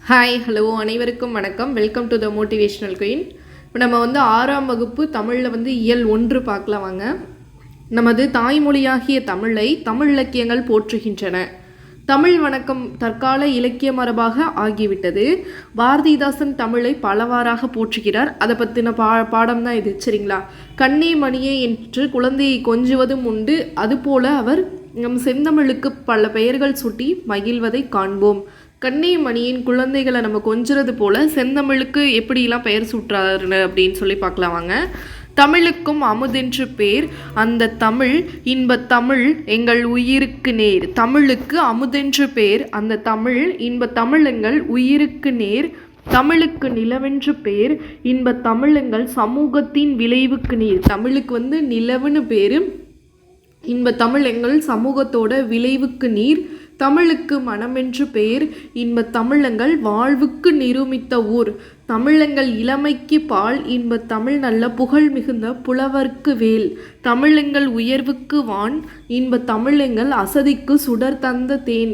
Hi hello அனைவருக்கும் வணக்கம். Welcome to the motivational queen. இப்போ நம்ம வந்து 6ஆம் வகுப்பு தமிழில் வந்து இயல் 1 பார்க்கலாம் வாங்க. நமது தாய்மொழியாகிய தமிழை தமிழ் இலக்கியங்கள் போற்றுகின்றன. தமிழ் வணக்கம் தற்கால இலக்கிய மரபாக ஆகிவிட்டது. பாரதிதாசன் தமிழை பலவாறாக போற்றுகிறார். அதை பற்றின பாடம் தான் இது, சரிங்களா? கண்ணே மணியே என்று குழந்தையை கொஞ்சுவதும் உண்டு. அதுபோல அவர் நம் செந்தமிழுக்கு பல பெயர்கள் சூட்டி மகிழ்வதை காண்போம். கண்ணே மணியின் குழந்தைகளை நம்ம கொஞ்சுறது போல செந்தமிழுக்கு எப்படிலாம் பெயர் சூட்டுறாரு அப்படின்னு சொல்லி பார்க்கலாம் வாங்க. தமிழுக்கும் அமுதென்று பேர், அந்த தமிழ் இன்பத் தமிழ் எங்கள் உயிருக்கு நேர். தமிழுக்கு அமுதென்று பேர், அந்த தமிழ் இன்பத் தமிழ் எங்கள் உயிருக்கு நேர். தமிழுக்கு நிலவென்று பேர், இன்பத் தமிழ் எங்கள் சமூகத்தின் விளைவுக்கு நீர். தமிழுக்கு வந்து நிலவுன்னு பேர், இன்ப தமிழ் எங்கள் சமூகத்தோட விளைவுக்கு நீர். தமிழுக்கு மனமென்று பெயர், இன்ப தமிழங்கள் வாழ்வுக்கு நிரூபித்த ஊர். தமிழங்கள் இளமைக்கு பால், இன்ப தமிழ் நல்ல புகழ் மிகுந்த புலவர்க்கு வேல். தமிழங்கள் உயர்வுக்கு வான், இன்ப தமிழங்கள் அசதிக்கு சுடர் தந்த தேன்.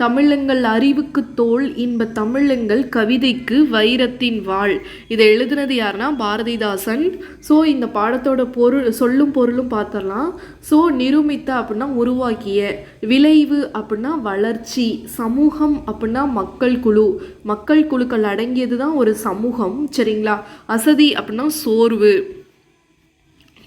தமிழங்கள் அறிவுக்கு தோல், இன்ப தமிழங்கள் கவிதைக்கு வைரத்தின் வாழ். இதை எழுதுனது யாருன்னா பாரதிதாசன். ஸோ இந்த பாடத்தோட சொல்லும் பொருளும் பார்த்துடலாம். ஸோ நிரூபித்த அப்படின்னா உருவாக்கிய, விளைவு அப்படின்னா வளர்ச்சி, சமூகம் அப்படின்னா மக்கள் குழு, மக்கள் குழுக்கள் அடங்கியது தான் ஒரு சமூகம், சரிங்களா? அசதி அப்படின்னா சோர்வு.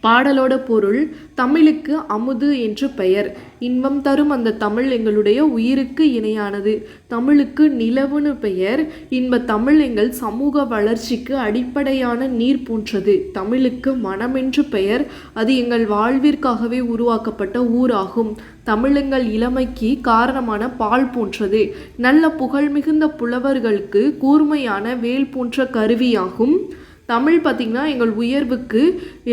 பாடலோட பொருள், தமிழுக்கு அமுது என்று பெயர், இன்பம் தரும் அந்த தமிழ் எங்களுடைய உயிருக்கு இணையானது. தமிழுக்கு நிலவுன்னு பெயர், இன்ப தமிழ் எங்கள் சமூக வளர்ச்சிக்கு அடிப்படையான நீர் போன்றது. தமிழுக்கு மனமென்று பெயர், அது எங்கள் வாழ்விற்காகவே உருவாக்கப்பட்ட ஊராகும். தமிழெங்கள் இளமைக்கு காரணமான பால் போன்றது. நல்ல புகழ் மிகுந்த புலவர்களுக்கு கூர்மையான வேல் போன்ற கருவியாகும். தமிழ் பார்த்திங்கன்னா எங்கள் உயர்வுக்கு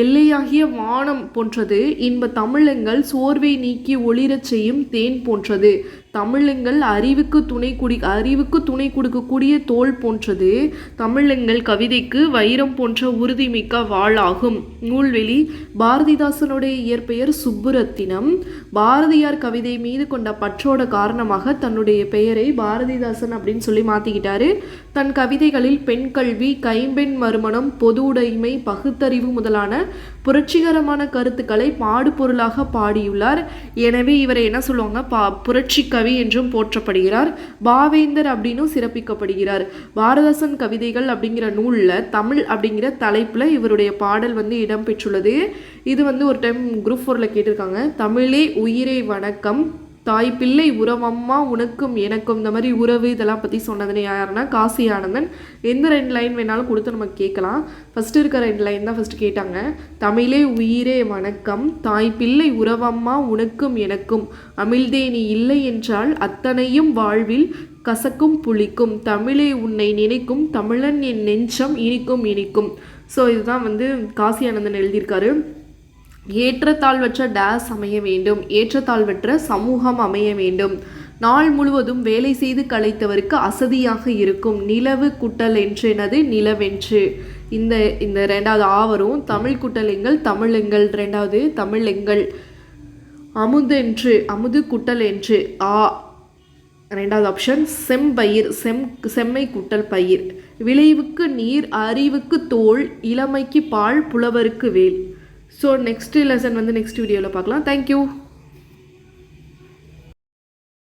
எல்லையாகிய வானம் போன்றது. இன்ப தமிழெங்கள் சோர்வை நீக்கி ஒளிரச் செய்யும் தேன் போன்றது. தமிழெங்கள் அறிவுக்கு துணை கொடுக்கக்கூடிய தோல் போன்றது. தமிழெங்கள் கவிதைக்கு வைரம் போன்ற உறுதிமிக்க வாளாகும். நூல்வெளி. பாரதிதாசனுடைய இயற்பெயர் சுப்புரத்தினம். பாரதியார் கவிதை மீது கொண்ட பற்றோட காரணமாக தன்னுடைய பெயரை பாரதிதாசன் அப்படின்னு சொல்லி மாற்றிக்கிட்டாரு. தன் கவிதைகளில் பெண் கல்வி, கைம்பெண் மறுமணம், பொது உடைமை, பகுத்தறிவு முதலான புரட்சிகரமான கருத்துக்களை பாடுபொருளாக பாடியுள்ளார். எனவே இவரை என்ன சொல்லுவாங்க, புரட்சி கவி என்றும் போற்றப்படுகிறார். பாவேந்தர் அப்படின்னும் சிறப்பிக்கப்படுகிறார். பாரதிதாசன் கவிதைகள் அப்படிங்கிற நூலில் தமிழ் அப்படிங்கிற தலைப்பில் இவருடைய பாடல் வந்து இடம்பெற்றுள்ளது. இது வந்து ஒரு டைம் குரூப் 4ல் கேட்டிருக்காங்க. தமிழே உயிரே வணக்கம், தாய் பிள்ளை உறவம்மா உனக்கும் எனக்கும். இந்த மாதிரி உறவு இதெல்லாம் பற்றி சொன்னதுன்னு யாருன்னா காசி ஆனந்தன். எந்த 2 லைன் வேணாலும் கொடுத்து நம்ம கேட்கலாம். ஃபஸ்ட்டு இருக்கிற 2 லைன் தான் ஃபஸ்ட்டு கேட்டாங்க. தமிழே உயிரே வணக்கம், தாய் பிள்ளை உறவம்மா உனக்கும் எனக்கும். அமிழ்தே நீ இல்லை என்றால் அத்தனையும் வாழ்வில் கசக்கும் புளிக்கும். தமிழே உன்னை நினைக்கும், தமிழன் என் நெஞ்சம் இனிக்கும் இனிக்கும். ஸோ இதுதான் வந்து காசி ஆனந்தன் எழுதியிருக்காரு. ஏற்றத்தாழ்வற்ற டேஸ் அமைய வேண்டும், ஏற்றத்தாழ்வற்ற சமூகம் அமைய வேண்டும். நாள் முழுவதும் வேலை செய்து களைத்தவருக்கு அசதியாக இருக்கும். நிலவு குட்டல் என்றெனது நிலவென்று. இந்த 2வது ஆவரும் தமிழ் குட்டலெங்கள் தமிழெங்கள். 2வது தமிழெங்கள். அமுதென்று, அமுது குட்டல் என்று. 2வது ஆப்ஷன். செம்பயிர், செம்மை குட்டல் பயிர். விளைவுக்கு நீர், அறிவுக்கு தோல், இளமைக்கு பால், புலவருக்கு வேல். ஸோ நெக்ஸ்ட் லெசன் வந்து நெக்ஸ்ட் வீடியோவில் பார்க்கலாம். தேங்க்யூ.